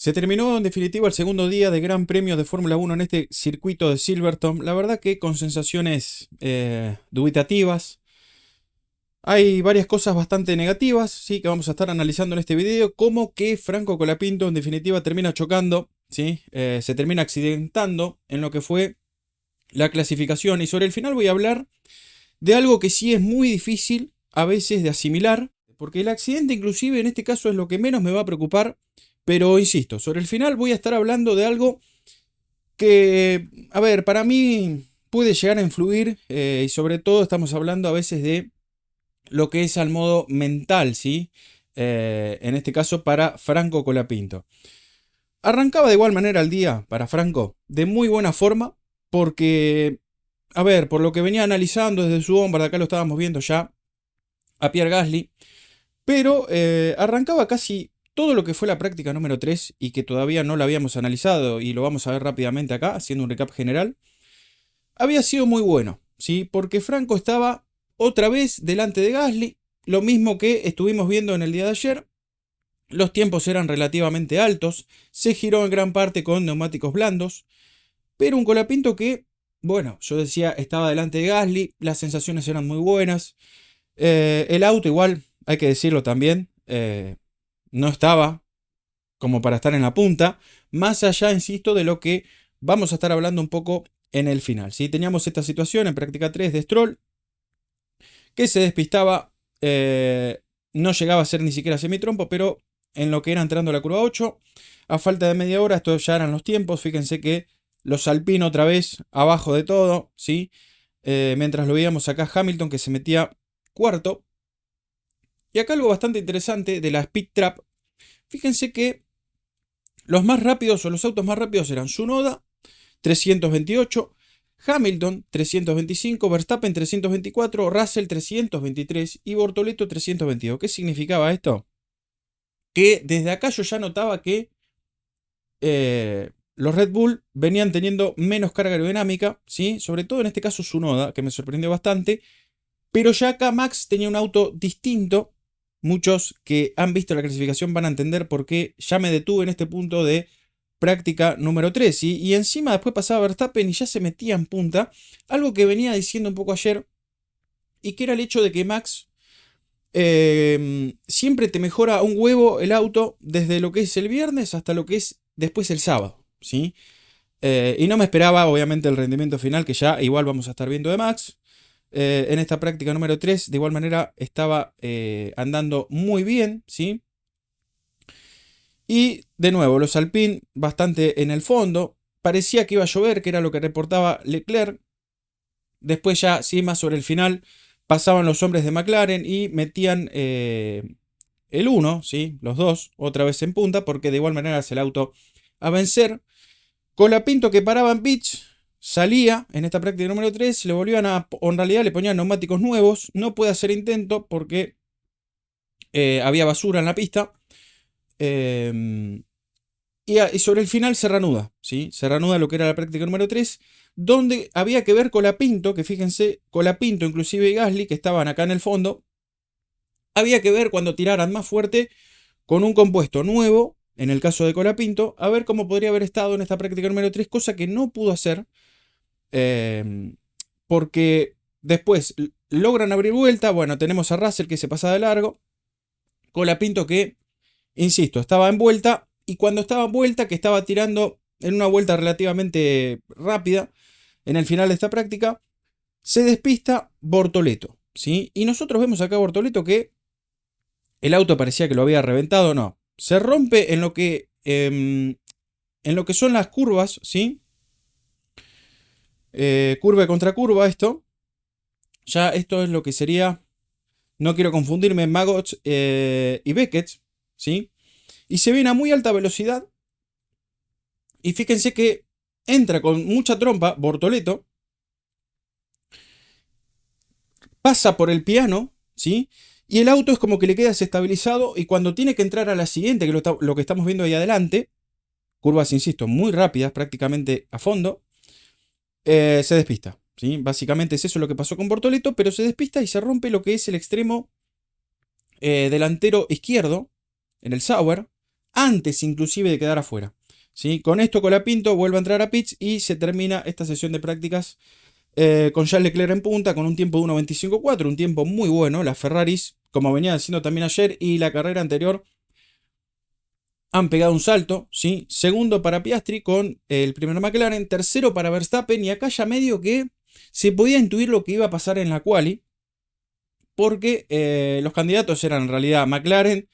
Se terminó en definitiva el segundo día de Gran Premio de Fórmula 1 en este circuito de Silverstone. La verdad que con sensaciones dubitativas. Hay varias cosas bastante negativas, sí, que vamos a estar analizando en este video, como que Franco Colapinto en definitiva termina chocando, sí, se termina accidentando en lo que fue la clasificación. Y sobre el final voy a hablar de algo que sí es muy difícil a veces de asimilar, porque el accidente inclusive en este caso es lo que menos me va a preocupar, pero insisto, sobre el final voy a estar hablando de algo que, a ver, para mí puede llegar a influir y sobre todo estamos hablando a veces de lo que es al modo mental, ¿sí? En este caso para Franco Colapinto. Arrancaba de igual manera el día para Franco, de muy buena forma, porque, a ver, por lo que venía analizando desde su hombro, acá lo estábamos viendo ya, a Pierre Gasly, pero arrancaba casi todo lo que fue la práctica número 3 y que todavía no lo habíamos analizado y lo vamos a ver rápidamente acá, haciendo un recap general, había sido muy bueno, ¿sí? Porque Franco estaba otra vez delante de Gasly, lo mismo que estuvimos viendo en el día de ayer. Los tiempos eran relativamente altos, se giró en gran parte con neumáticos blandos, pero un Colapinto que, bueno, yo decía, estaba delante de Gasly, las sensaciones eran muy buenas, el auto igual, hay que decirlo también, no estaba como para estar en la punta, más allá, insisto, de lo que vamos a estar hablando un poco en el final. ¿Sí? Teníamos esta situación en práctica 3 de Stroll, que se despistaba, no llegaba a ser ni siquiera semitrompo, pero en lo que era entrando a la curva 8, a falta de media hora, estos ya eran los tiempos, fíjense que los Alpine otra vez abajo de todo, ¿sí? Mientras lo veíamos acá Hamilton que se metía cuarto. Y acá algo bastante interesante de la Speed Trap, fíjense que los más rápidos o los autos más rápidos eran Tsunoda 328, Hamilton 325, Verstappen 324, Russell 323 y Bortoleto 322. ¿Qué significaba esto? Que desde acá yo ya notaba que los Red Bull venían teniendo menos carga aerodinámica, ¿sí? Sobre todo en este caso Tsunoda, que me sorprendió bastante, pero ya acá Max tenía un auto distinto. Muchos que han visto la clasificación van a entender por qué ya me detuve en este punto de práctica número 3. ¿Sí? Y encima después pasaba Verstappen y ya se metía en punta. Algo que venía diciendo un poco ayer y que era el hecho de que Max siempre te mejora un huevo el auto desde lo que es el viernes hasta lo que es después el sábado. ¿Sí? Y no me esperaba obviamente el rendimiento final que ya igual vamos a estar viendo de Max. En esta práctica número 3 de igual manera estaba andando muy bien, ¿sí? Y de nuevo, los Alpine bastante en el fondo. Parecía que iba a llover, que era lo que reportaba Leclerc. Después ya, sí, más sobre el final, pasaban los hombres de McLaren y metían el 1, ¿sí? Los dos, otra vez en punta, porque de igual manera es el auto a vencer. Colapinto que paraba en pitch, salía en esta práctica número 3, le volvían a, o en realidad le ponían neumáticos nuevos, no puede hacer intento porque había basura en la pista. Eh, y sobre el final se reanuda, ¿sí? Se reanuda lo que era la práctica número 3, donde había que ver Colapinto, que fíjense, Colapinto inclusive y Gasly, que estaban acá en el fondo, había que ver cuando tiraran más fuerte con un compuesto nuevo, en el caso de Colapinto, a ver cómo podría haber estado en esta práctica número 3, cosa que no pudo hacer, eh, porque después logran abrir vuelta, bueno, tenemos a Russell que se pasa de largo, Colapinto que, insisto, estaba en vuelta, y cuando estaba en vuelta, que estaba tirando en una vuelta relativamente rápida, en el final de esta práctica, se despista Bortoleto, ¿sí? Y nosotros vemos acá a Bortoleto que el auto parecía que lo había reventado, no. Se rompe en lo que son las curvas, ¿sí? Curva contra curva esto. Ya esto es lo que sería, no quiero confundirme, Maggots y Beckett, ¿sí? Y se viene a muy alta velocidad. Y fíjense que entra con mucha trompa Bortoleto, pasa por el piano, ¿sí? Y el auto es como que le queda desestabilizado y cuando tiene que entrar a la siguiente, que lo que estamos viendo ahí adelante, curvas, insisto, muy rápidas, prácticamente a fondo, se despista, ¿sí? Básicamente es eso lo que pasó con Bortoleto, pero se despista y se rompe lo que es el extremo delantero izquierdo, en el Sauer, antes inclusive de quedar afuera. ¿Sí? Con esto Colapinto vuelve a entrar a pits y se termina esta sesión de prácticas con Charles Leclerc en punta con un tiempo de 1.25.4, un tiempo muy bueno. Las Ferraris, como venía diciendo también ayer y la carrera anterior, han pegado un salto, ¿sí? Segundo para Piastri con el primer McLaren, tercero para Verstappen, y acá ya medio que se podía intuir lo que iba a pasar en la quali, porque los candidatos eran en realidad McLaren,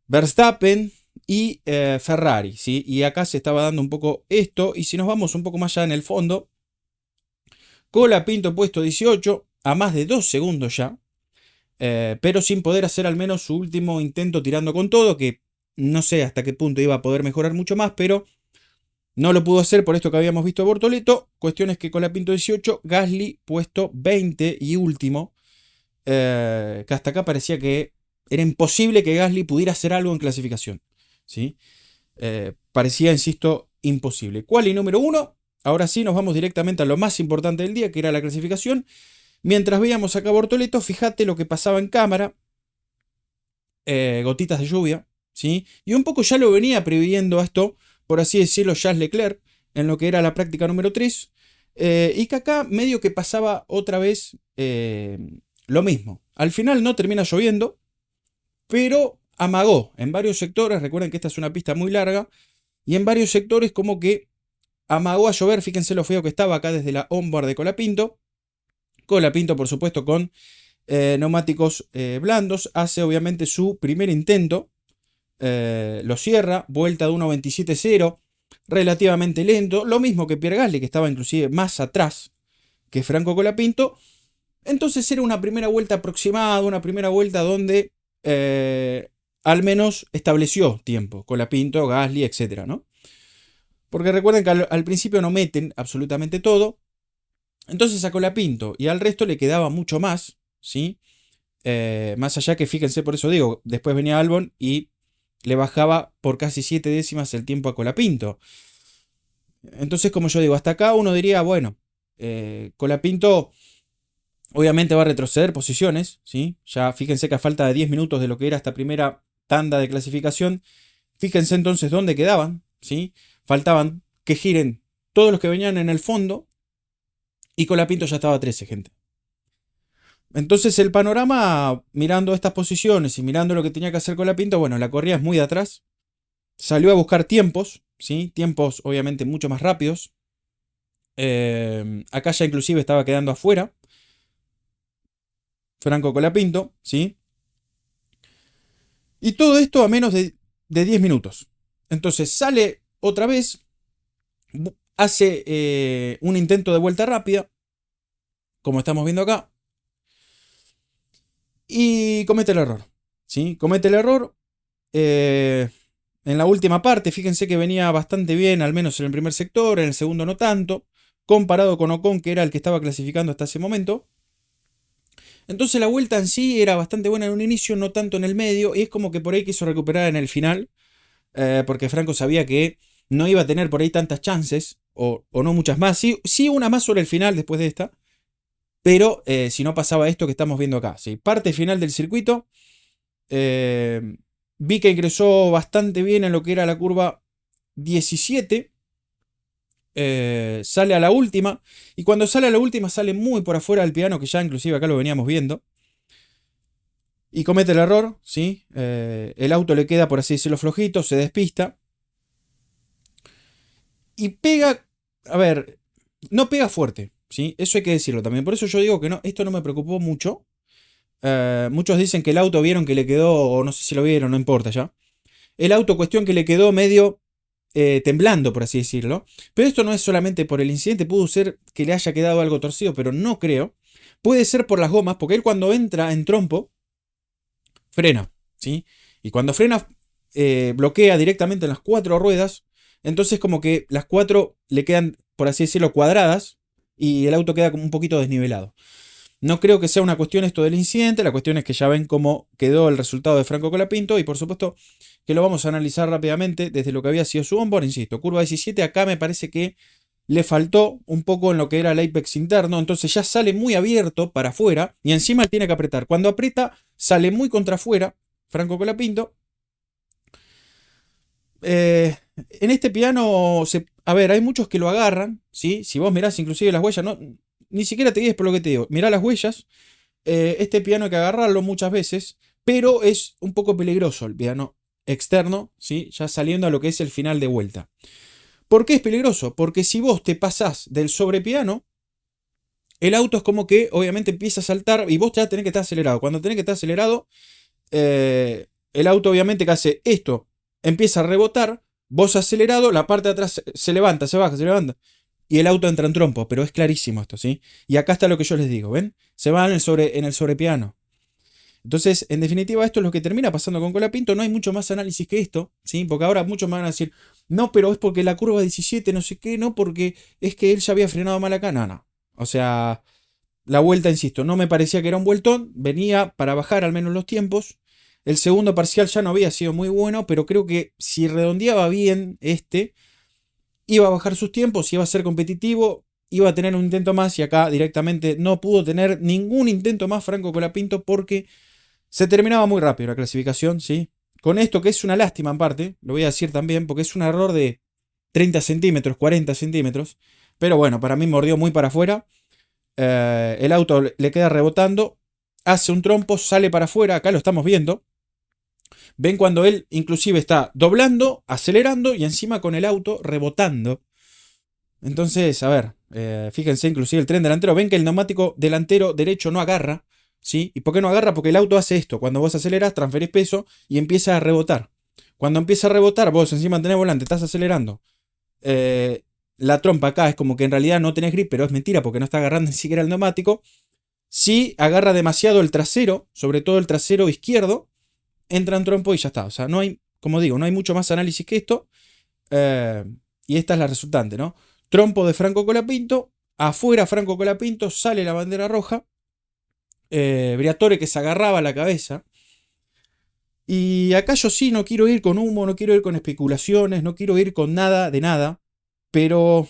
Verstappen y Ferrari, ¿sí? Y acá se estaba dando un poco esto, y si nos vamos un poco más allá en el fondo, Colapinto puesto 18, a más de 2 segundos ya, pero sin poder hacer al menos su último intento tirando con todo, que no sé hasta qué punto iba a poder mejorar mucho más, pero no lo pudo hacer por esto que habíamos visto a Bortoleto. Cuestión es que Colapinto 18, Gasly puesto 20 y último, que hasta acá parecía que era imposible que Gasly pudiera hacer algo en clasificación, ¿sí? Parecía, insisto, imposible. Quali número 1. Ahora sí nos vamos directamente a lo más importante del día, que era la clasificación. Mientras veíamos acá Bortoleto, fíjate lo que pasaba en cámara. Gotitas de lluvia, ¿sí? Y un poco ya lo venía previendo esto, por así decirlo, Charles Leclerc, en lo que era la práctica número 3. Y que acá medio que pasaba otra vez lo mismo. Al final no termina lloviendo, pero amagó en varios sectores. Recuerden que esta es una pista muy larga. Y en varios sectores como que amagó a llover. Fíjense lo feo que estaba acá desde la onboard de Colapinto. Colapinto, por supuesto, con neumáticos blandos. Hace obviamente su primer intento. Lo cierra. Vuelta de 1.27.0. Relativamente lento. Lo mismo que Pierre Gasly, que estaba inclusive más atrás que Franco Colapinto. Entonces era una primera vuelta aproximada. Una primera vuelta donde al menos estableció tiempo. Colapinto, Gasly, etc., ¿no? Porque recuerden que al principio no meten absolutamente todo. Entonces a Colapinto y al resto le quedaba mucho más, ¿sí? Más allá que, fíjense, por eso digo, después venía Albon y le bajaba por casi 7 décimas el tiempo a Colapinto. Entonces, como yo digo, hasta acá uno diría, bueno, Colapinto obviamente va a retroceder posiciones, ¿sí? Ya fíjense que a falta de 10 minutos de lo que era esta primera tanda de clasificación, fíjense entonces dónde quedaban, ¿sí? Faltaban que giren todos los que venían en el fondo y Colapinto ya estaba a 13, gente. Entonces el panorama, mirando estas posiciones y mirando lo que tenía que hacer Colapinto, bueno, la corrida es muy de atrás. Salió a buscar tiempos, ¿sí? Tiempos obviamente mucho más rápidos. Acá ya inclusive estaba quedando afuera Franco Colapinto, ¿sí? Y todo esto a menos de 10 minutos. Entonces sale otra vez, hace un intento de vuelta rápida, como estamos viendo acá, y comete el error, ¿sí? Comete el error en la última parte. Fíjense que venía bastante bien, al menos en el primer sector, en el segundo no tanto, comparado con Ocon, que era el que estaba clasificando hasta ese momento. Entonces la vuelta en sí era bastante buena en un inicio, no tanto en el medio, y es como que por ahí quiso recuperar en el final, porque Franco sabía que no iba a tener por ahí tantas chances, o no muchas más. Sí, sí, una más sobre el final después de esta, pero si no pasaba esto que estamos viendo acá. ¿Sí? Parte final del circuito. Vi que ingresó bastante bien en lo que era la curva 17. Sale a la última. Y cuando sale a la última sale muy por afuera del piano, que ya inclusive acá lo veníamos viendo. Y comete el error, ¿sí? El auto le queda, por así decirlo, flojito, se despista. Y pega, a ver, no pega fuerte, ¿sí? Eso hay que decirlo también. Por eso yo digo que no, esto no me preocupó mucho. Muchos dicen que el auto vieron que le quedó, o no sé si lo vieron, no importa ya. El auto, cuestión que le quedó medio temblando, por así decirlo. Pero esto no es solamente por el incidente, pudo ser que le haya quedado algo torcido, pero no creo. Puede ser por las gomas, porque él cuando entra en trompo, frena, ¿sí? Y cuando frena, bloquea directamente en las 4 ruedas. Entonces como que las 4 le quedan, por así decirlo, cuadradas y el auto queda como un poquito desnivelado. No creo que sea una cuestión esto del incidente, la cuestión es que ya ven cómo quedó el resultado de Franco Colapinto y por supuesto que lo vamos a analizar rápidamente desde lo que había sido su onboard, insisto, curva 17 acá me parece que le faltó un poco en lo que era el apex interno, entonces ya sale muy abierto para afuera y encima tiene que apretar. Cuando aprieta sale muy contra afuera Franco Colapinto en este piano, a ver, hay muchos que lo agarran, ¿sí? Si vos mirás inclusive las huellas, no, ni siquiera te guíes por lo que te digo. Mirá las huellas. Este piano hay que agarrarlo muchas veces, pero es un poco peligroso el piano externo, ¿sí? Ya saliendo a lo que es el final de vuelta. ¿Por qué es peligroso? Porque si vos te pasás del sobrepiano, el auto es como que obviamente empieza a saltar y vos ya tenés que estar acelerado. Cuando tenés que estar acelerado, el auto obviamente que hace esto, empieza a rebotar, vos acelerado, la parte de atrás se levanta, se baja, se levanta. Y el auto entra en trompo, pero es clarísimo esto, ¿sí? Y acá está lo que yo les digo, ¿ven? Se va en el sobrepiano. Entonces, en definitiva, esto es lo que termina pasando con Colapinto. No hay mucho más análisis que esto, ¿sí? Porque ahora muchos me van a decir, no, pero es porque la curva 17, no sé qué, no, porque es que él ya había frenado mal acá. No, no. O sea, la vuelta, insisto, no me parecía que era un vueltón. Venía para bajar al menos los tiempos. El segundo parcial ya no había sido muy bueno, pero creo que si redondeaba bien iba a bajar sus tiempos, iba a ser competitivo, iba a tener un intento más y acá directamente no pudo tener ningún intento más Franco Colapinto porque se terminaba muy rápido la clasificación, ¿sí? Con esto, que es una lástima en parte, lo voy a decir también, porque es un error de 30 centímetros, 40 centímetros. Pero bueno, para mí mordió muy para afuera. El auto le queda rebotando, hace un trompo, sale para afuera, acá lo estamos viendo. Ven cuando él inclusive está doblando, acelerando y encima con el auto rebotando. Entonces, a ver, fíjense inclusive el tren delantero, ven que el neumático delantero derecho no agarra, ¿sí? ¿Y por qué no agarra? Porque el auto hace esto, cuando vos aceleras, transferís peso y empieza a rebotar. Cuando empieza a rebotar, vos encima tenés volante, estás acelerando. eh, la trompa acá es como que en realidad no tenés grip, pero es mentira porque no está agarrando ni siquiera el neumático. Si agarra demasiado el trasero, sobre todo el trasero izquierdo, entra en trompo y ya está. O sea, no hay, como digo, no hay mucho más análisis que esto. Eh, y esta es la resultante, ¿no? Trompo de Franco Colapinto, afuera Franco Colapinto, sale la bandera roja, Briatore que se agarraba a la cabeza. Y acá yo sí no quiero ir con humo, no quiero ir con especulaciones, no quiero ir con nada de nada, pero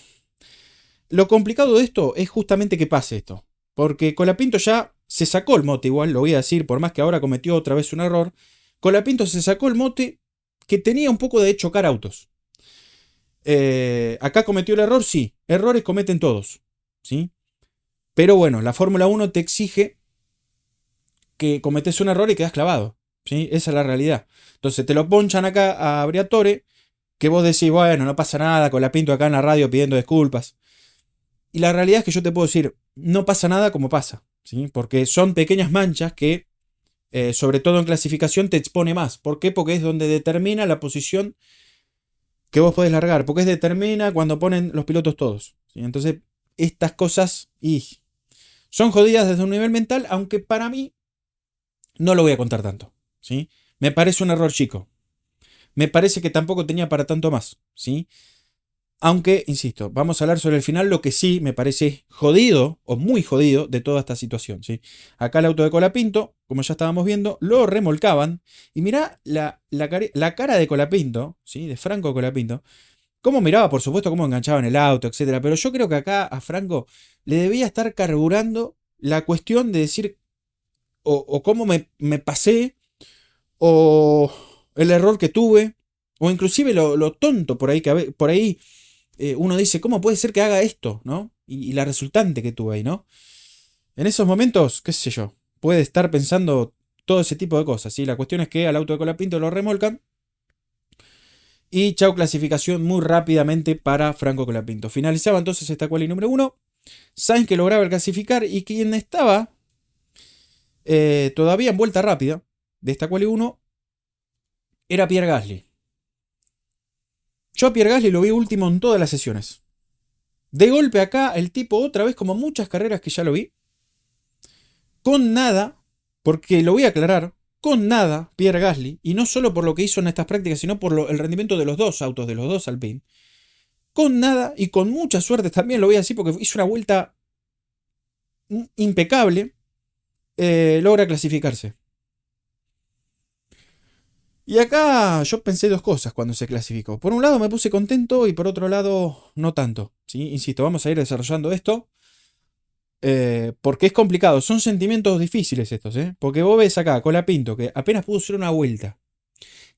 lo complicado de esto es justamente que pase esto, porque Colapinto ya se sacó el mote, igual lo voy a decir, por más que ahora cometió otra vez un error, Colapinto se sacó el mote que tenía un poco de chocar autos. Acá cometió el error, sí. Errores cometen todos, ¿sí? Pero bueno, la Fórmula 1 te exige que cometes un error y quedas clavado, ¿sí? Esa es la realidad. Entonces te lo ponchan acá a Briatore, que vos decís, bueno, no pasa nada, con la pinto acá en la radio pidiendo disculpas. Y la realidad es que yo te puedo decir, no pasa nada como pasa, ¿sí? Porque son pequeñas manchas que, sobre todo en clasificación, te expone más. ¿Por qué? Porque es donde determina la posición que vos podés largar, porque es determina cuando ponen los pilotos todos, ¿sí? Entonces, estas cosas son jodidas desde un nivel mental, aunque para mí no lo voy a contar tanto, ¿sí? Me parece un error chico. Me parece que tampoco tenía para tanto más, ¿sí? Aunque, insisto, vamos a hablar sobre el final, lo que sí me parece jodido o muy jodido de toda esta situación, ¿sí? Acá el auto de Colapinto, como ya estábamos viendo, lo remolcaban. Y mirá la cara de Colapinto, ¿sí? De Franco Colapinto. Cómo miraba, por supuesto, cómo enganchaban el auto, etcétera. Pero yo creo que acá a Franco le debía estar carburando la cuestión de decir o cómo me pasé, o el error que tuve, o inclusive lo tonto por ahí, por ahí uno dice, ¿cómo puede ser que haga esto? ¿No? Y la resultante que tuve ahí, ¿no? En esos momentos, qué sé yo, puede estar pensando todo ese tipo de cosas, ¿sí? La cuestión es que al auto de Colapinto lo remolcan. Y chau clasificación muy rápidamente para Franco Colapinto. Finalizaba entonces esta quali número 1. Sainz que lograba clasificar y quien estaba todavía en vuelta rápida de esta quali 1 era Pierre Gasly. Yo a Pierre Gasly lo vi último en todas las sesiones. De golpe acá el tipo otra vez como muchas carreras que ya lo vi. Con nada, porque lo voy a aclarar, con nada Pierre Gasly, y no solo por lo que hizo en estas prácticas, sino por el rendimiento de los dos autos, de los dos Alpine. Con nada y con mucha suerte también lo voy a decir porque hizo una vuelta impecable, logra clasificarse. Y acá yo pensé dos cosas cuando se clasificó. Por un lado me puse contento y por otro lado no tanto. ¿Sí? Insisto, vamos a ir desarrollando esto. Porque es complicado. Son sentimientos difíciles estos. Porque vos ves acá Colapinto que apenas pudo hacer una vuelta.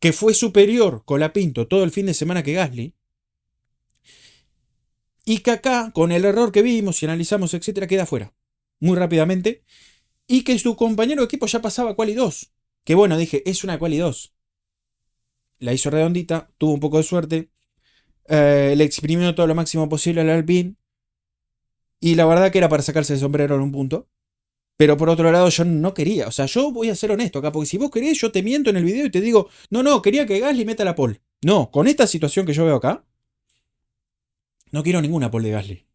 que fue superior Colapinto todo el fin de semana que Gasly, y que acá, con el error que vimos y analizamos, etcétera, queda fuera muy rápidamente, y que su compañero de equipo ya pasaba quali 2. Que bueno, dije, es una quali 2. La hizo redondita, tuvo un poco de suerte, le exprimió todo lo máximo posible al Alpine, y la verdad que era para sacarse el sombrero en un punto. Pero por otro lado, yo no quería. O sea, yo voy a ser honesto acá, porque si vos querés, yo te miento en el video y te digo, no, no, quería que Gasly meta la pole. No, con esta situación que yo veo acá, no quiero ninguna pole de Gasly.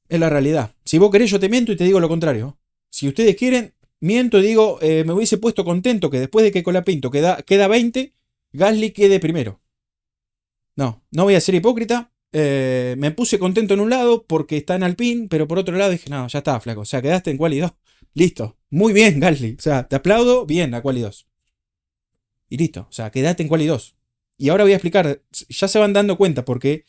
Es la realidad. Si vos querés, yo te miento y te digo lo contrario. Si ustedes quieren, miento y digo, me hubiese puesto contento que después de que Colapinto queda 20, Gasly quede primero. No, no voy a ser hipócrita. Me puse contento en un lado porque está en Alpine, pero por otro lado dije, no, ya está, flaco. O sea, quedaste en quali 2. Listo. Muy bien, Gasly. O sea, te aplaudo, bien, a quali 2. Y listo. O sea, quedaste en quali 2. Y ahora voy a explicar, ya se van dando cuenta porque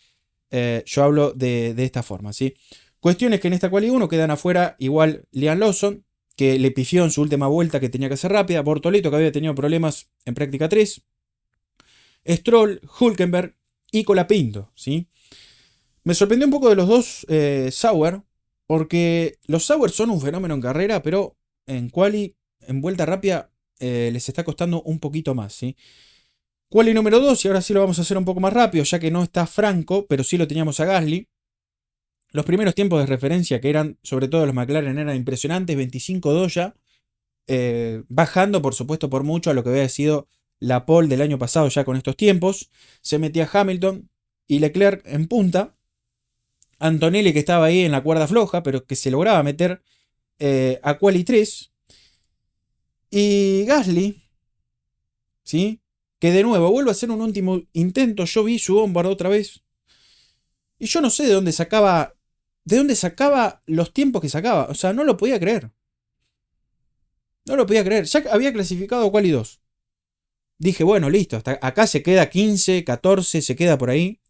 yo hablo de esta forma, ¿sí? Cuestiones que en esta quali 1 quedan afuera igual Liam Lawson, que le pifió en su última vuelta que tenía que hacer rápida, Bortoleto, que había tenido problemas en práctica 3, Stroll, Hülkenberg y Colapinto, ¿sí? Me sorprendió un poco de los dos Sauer, porque los Sauer son un fenómeno en carrera, pero en quali, en vuelta rápida, les está costando un poquito más, ¿sí? Quali número 2, y ahora sí lo vamos a hacer un poco más rápido, ya que no está Franco, pero sí lo teníamos a Gasly. Los primeros tiempos de referencia, que eran, sobre todo los McLaren, eran impresionantes, 25-2 ya, bajando por supuesto por mucho a lo que había sido la pole del año pasado ya con estos tiempos. Se metía Hamilton y Leclerc en punta. Antonelli, que estaba ahí en la cuerda floja, pero que se lograba meter a quali 3. Y Gasly, ¿sí? Que de nuevo vuelve a hacer un último intento. Yo vi su onboard otra vez. Y yo no sé de dónde sacaba. De dónde sacaba los tiempos que sacaba. O sea, no lo podía creer. No lo podía creer. Ya había clasificado a quali 2. Dije, bueno, listo. Hasta acá se queda 15, 14, se queda por ahí.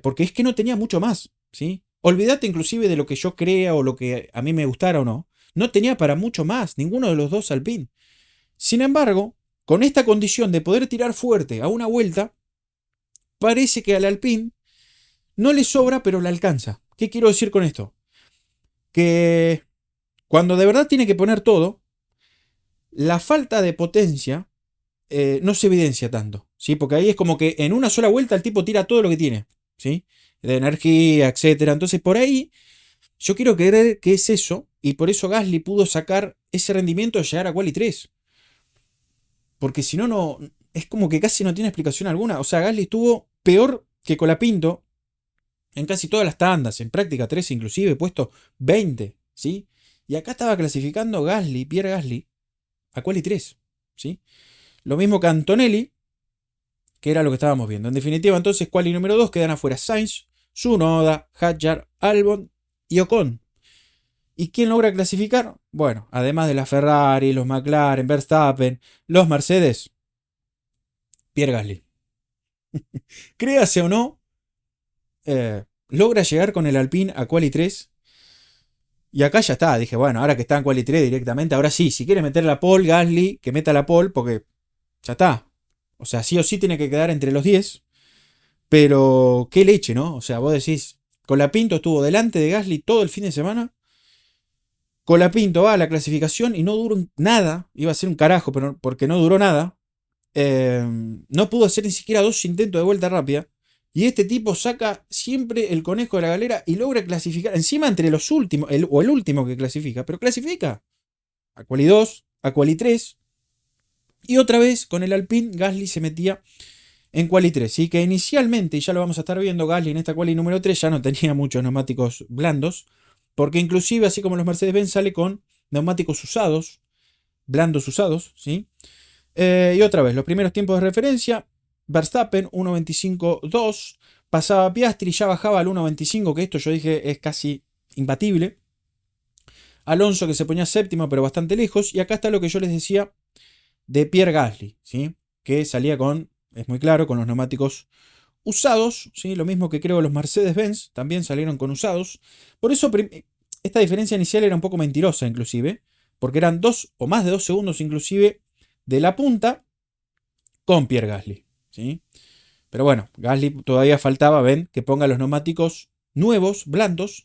Porque es que no tenía mucho más, ¿sí? Olvídate inclusive de lo que yo crea o lo que a mí me gustara o no. No tenía para mucho más, ninguno de los dos Alpine. Sin embargo, con esta condición de poder tirar fuerte a una vuelta, parece que al Alpine no le sobra, pero le alcanza. ¿Qué quiero decir con esto? Que cuando de verdad tiene que poner todo, la falta de potencia no se evidencia tanto, ¿sí? Porque ahí es como que en una sola vuelta el tipo tira todo lo que tiene, ¿sí? De energía, etcétera. Entonces por ahí yo quiero creer que es eso, y por eso Gasly pudo sacar ese rendimiento de llegar a quali 3. Porque si no, no, es como que casi no tiene explicación alguna. O sea, Gasly estuvo peor que Colapinto en casi todas las tandas, en práctica 3 inclusive, puesto 20, ¿sí? Y acá estaba clasificando Gasly, Pierre Gasly, a quali 3, ¿sí? Lo mismo que Antonelli, que era lo que estábamos viendo. En definitiva, entonces, quali número 2 quedan afuera Sainz, Tsunoda, Hadjar, Albon y Ocon. ¿Y quién logra clasificar? Bueno, además de la Ferrari, los McLaren, Verstappen, los Mercedes, Pierre Gasly. Créase o no, logra llegar con el Alpine a quali 3. Y acá ya está. Dije, bueno, ahora que está en quali 3 directamente, ahora sí, si quiere meter la pole, Gasly, que meta la pole, porque ya está. O sea, sí o sí tiene que quedar entre los 10. Pero qué leche, ¿no? O sea, vos decís, Colapinto estuvo delante de Gasly todo el fin de semana. Colapinto va a la clasificación y no duró nada. Iba a ser un carajo, pero porque no duró nada. No pudo hacer ni siquiera 2 intentos de vuelta rápida. Y este tipo saca siempre el conejo de la galera y logra clasificar. Encima entre los últimos, o el último que clasifica, pero clasifica a quali 2, a quali 3. Y otra vez con el Alpine Gasly se metía en quali 3. ¿Sí? Que inicialmente, y ya lo vamos a estar viendo, Gasly en esta quali número 3 ya no tenía muchos neumáticos blandos. Porque inclusive, así como los Mercedes-Benz, sale con neumáticos usados, blandos usados, ¿sí? Y otra vez, los primeros tiempos de referencia, Verstappen 1.25.2, pasaba Piastri, ya bajaba al 1.25, que esto yo dije es casi imbatible. Alonso que se ponía séptimo, pero bastante lejos. Y acá está lo que yo les decía de Pierre Gasly, ¿sí? Que salía con, es muy claro, con los neumáticos usados, ¿sí? Lo mismo que creo los Mercedes-Benz, también salieron con usados. Por eso esta diferencia inicial era un poco mentirosa inclusive, porque eran 2 o más de 2 segundos inclusive de la punta con Pierre Gasly, ¿sí? Pero bueno, Gasly todavía faltaba, ven, que ponga los neumáticos nuevos, blandos.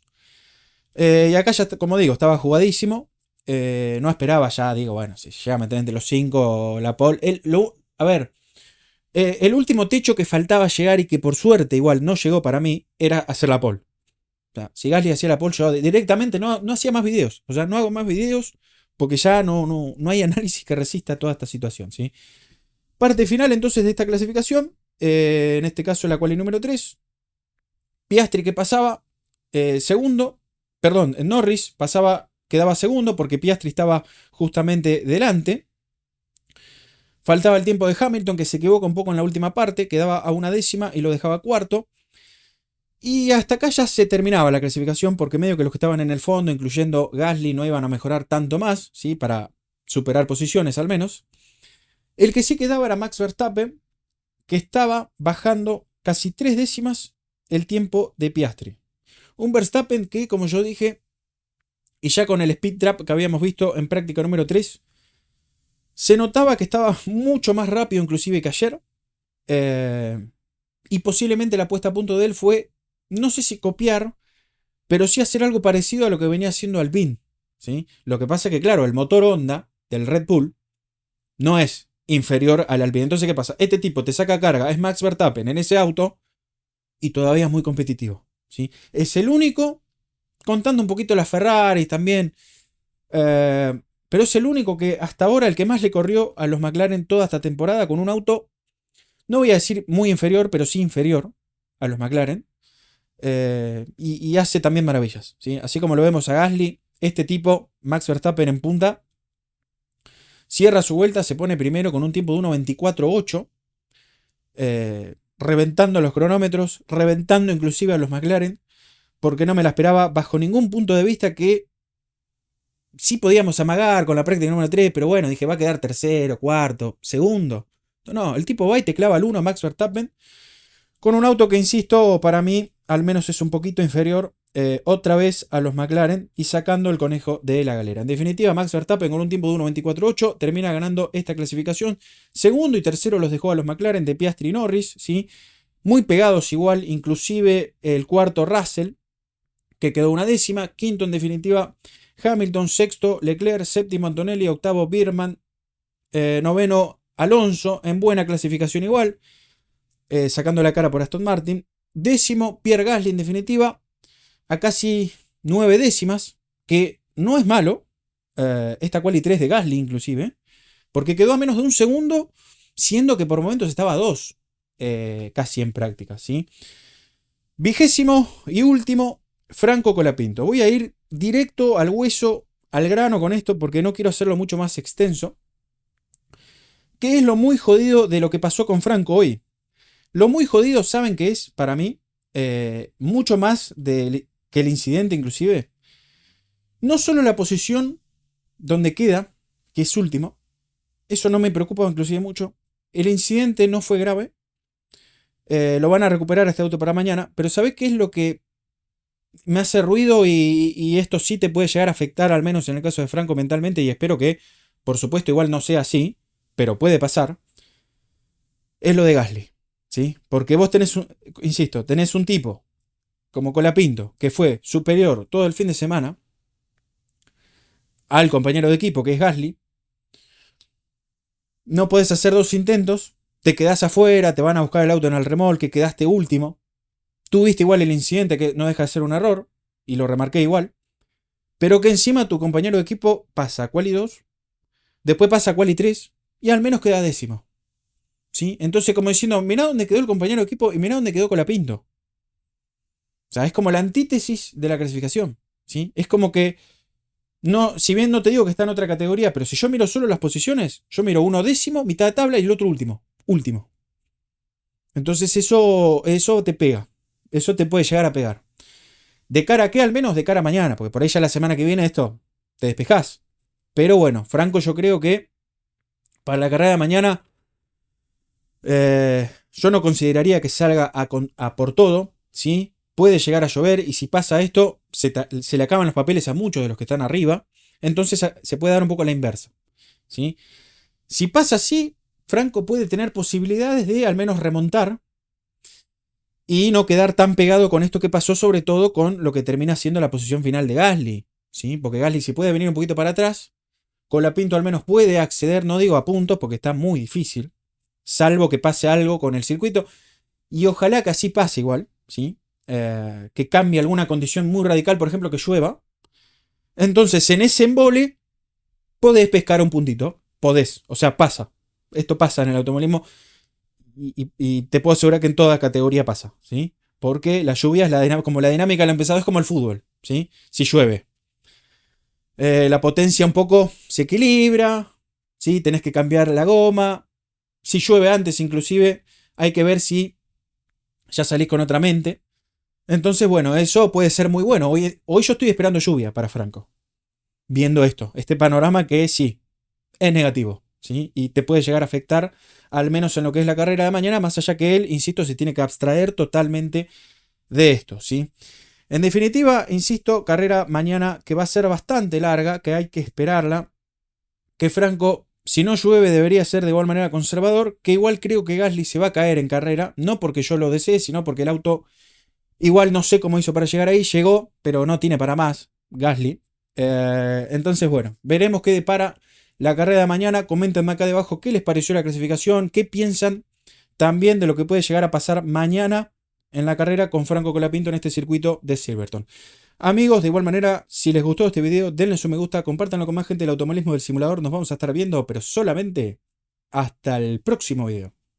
Y acá ya, como digo, estaba jugadísimo. No esperaba ya, digo, bueno, si llega a meter entre los 5 la pole. A ver, el último techo que faltaba llegar y que por suerte igual no llegó para mí era hacer la pole. O sea, si Gasly hacía la pole, yo directamente no hacía más videos. O sea, no hago más videos porque ya no hay análisis que resista a toda esta situación, ¿sí? Parte final entonces de esta clasificación. En este caso la quali número 3. Piastri que pasaba segundo. Perdón, Norris quedaba segundo porque Piastri estaba justamente delante. Faltaba el tiempo de Hamilton, que se equivoca un poco en la última parte, quedaba a una décima y lo dejaba cuarto. Y hasta acá ya se terminaba la clasificación porque medio que los que estaban en el fondo, incluyendo Gasly, no iban a mejorar tanto más, ¿sí? Para superar posiciones al menos. El que sí quedaba era Max Verstappen, que estaba bajando casi 3 décimas el tiempo de Piastri. Un Verstappen que, como yo dije, y ya con el speed trap que habíamos visto en práctica número 3, se notaba que estaba mucho más rápido inclusive que ayer. Y posiblemente la puesta a punto de él fue, no sé si copiar, pero sí hacer algo parecido a lo que venía haciendo Alpine, ¿sí? Lo que pasa es que, claro, el motor Honda del Red Bull no es inferior al Alpine. Entonces, ¿qué pasa? Este tipo te saca carga, es Max Verstappen en ese auto y todavía es muy competitivo, ¿sí? Es el único, contando un poquito las Ferrari también, pero es el único que hasta ahora el que más le corrió a los McLaren toda esta temporada con un auto, no voy a decir muy inferior, pero sí inferior a los McLaren. Y hace también maravillas, ¿sí? Así como lo vemos a Gasly, este tipo, Max Verstappen en punta, cierra su vuelta, se pone primero con un tiempo de 1.24.8, reventando los cronómetros, reventando inclusive a los McLaren, porque no me la esperaba bajo ningún punto de vista, que sí podíamos amagar con la práctica número 3, pero bueno, dije, va a quedar tercero, cuarto, segundo. No, el tipo va y te clava al 1 Max Verstappen, con un auto que, insisto, para mí al menos es un poquito inferior otra vez a los McLaren y sacando el conejo de la galera. En definitiva, Max Verstappen con un tiempo de 1.24.8 termina ganando esta clasificación. Segundo y tercero los dejó a los McLaren de Piastri y Norris, ¿sí? Muy pegados igual, inclusive el cuarto Russell, que quedó una décima. Quinto en definitiva Hamilton, sexto Leclerc, séptimo Antonelli, octavo Birman, noveno Alonso, en buena clasificación igual. Sacando la cara por Aston Martin. Décimo, Pierre Gasly en definitiva, a casi 9 décimas, que no es malo. Esta quali 3 de Gasly inclusive, porque quedó a menos de un segundo, siendo que por momentos estaba a 2, casi en práctica, ¿sí? Vigésimo y último, Franco Colapinto. Voy a ir directo al hueso, al grano con esto, porque no quiero hacerlo mucho más extenso. ¿Qué es lo muy jodido de lo que pasó con Franco hoy? Lo muy jodido, ¿saben qué es para mí? Mucho más que el incidente inclusive. No solo la posición donde queda, que es último. Eso no me preocupa inclusive mucho. El incidente no fue grave. Lo van a recuperar este auto para mañana. Pero ¿sabés qué es lo que me hace ruido? Y esto sí te puede llegar a afectar, al menos en el caso de Franco mentalmente. Y espero que, por supuesto, igual no sea así. Pero puede pasar. Es lo de Gasly. ¿Sí? Porque vos tenés, insisto, tenés un tipo como Colapinto, que fue superior todo el fin de semana al compañero de equipo, que es Gasly. No podés hacer dos intentos, te quedás afuera, te van a buscar el auto en el remolque, quedaste último. Tuviste igual el incidente, que no deja de ser un error, y lo remarqué igual. Pero que encima tu compañero de equipo pasa a quali 2, después pasa a quali 3, y al menos queda décimo. ¿Sí? Entonces, como diciendo, mirá dónde quedó el compañero de equipo y mirá dónde quedó Colapinto. O sea, es como la antítesis de la clasificación. ¿Sí? Es como que, no, si bien no te digo que está en otra categoría, pero si yo miro solo las posiciones, yo miro uno décimo, mitad de tabla y el otro último. Último. Entonces eso te pega. Eso te puede llegar a pegar. ¿De cara a qué? Al menos de cara a mañana, porque por ahí ya la semana que viene esto te despejás. Pero bueno, Franco, yo creo que para la carrera de mañana yo no consideraría que salga a por todo, ¿sí? Puede llegar a llover y si pasa esto, se le acaban los papeles a muchos de los que están arriba. Entonces se puede dar un poco la inversa, ¿sí? Si pasa así, Franco puede tener posibilidades de al menos remontar y no quedar tan pegado con esto que pasó, sobre todo con lo que termina siendo la posición final de Gasly, ¿sí? Porque Gasly, si puede venir un poquito para atrás, Colapinto al menos puede acceder, no digo a puntos porque está muy difícil, salvo que pase algo con el circuito, y ojalá que así pase igual, ¿sí? Que cambie alguna condición muy radical, por ejemplo que llueva. Entonces en ese embole podés pescar un puntito, podés, o sea, pasa. Esto pasa en el automovilismo y te puedo asegurar que en toda categoría pasa, ¿sí? Porque la lluvia es como la dinámica del empezado, es como el fútbol, ¿sí? Si llueve, la potencia un poco se equilibra, ¿sí? Tenés que cambiar la goma. Si llueve antes, inclusive, hay que ver si ya salís con otra mente. Entonces, bueno, eso puede ser muy bueno. Hoy yo estoy esperando lluvia para Franco. Viendo esto, este panorama que sí, es negativo, ¿sí? Y te puede llegar a afectar, al menos en lo que es la carrera de mañana, más allá que él, insisto, se tiene que abstraer totalmente de esto, ¿sí? En definitiva, insisto, carrera mañana que va a ser bastante larga, que hay que esperarla, que Franco, si no llueve, debería ser de igual manera conservador, que igual creo que Gasly se va a caer en carrera, no porque yo lo desee, sino porque el auto, igual no sé cómo hizo para llegar ahí, llegó, pero no tiene para más, Gasly. Entonces, bueno, veremos qué depara la carrera de mañana. Coméntenme acá debajo qué les pareció la clasificación, qué piensan también de lo que puede llegar a pasar mañana en la carrera con Franco Colapinto en este circuito de Silverstone. Amigos, de igual manera, si les gustó este video, denle su me gusta, compártanlo con más gente del automovilismo del simulador. Nos vamos a estar viendo, pero solamente hasta el próximo video.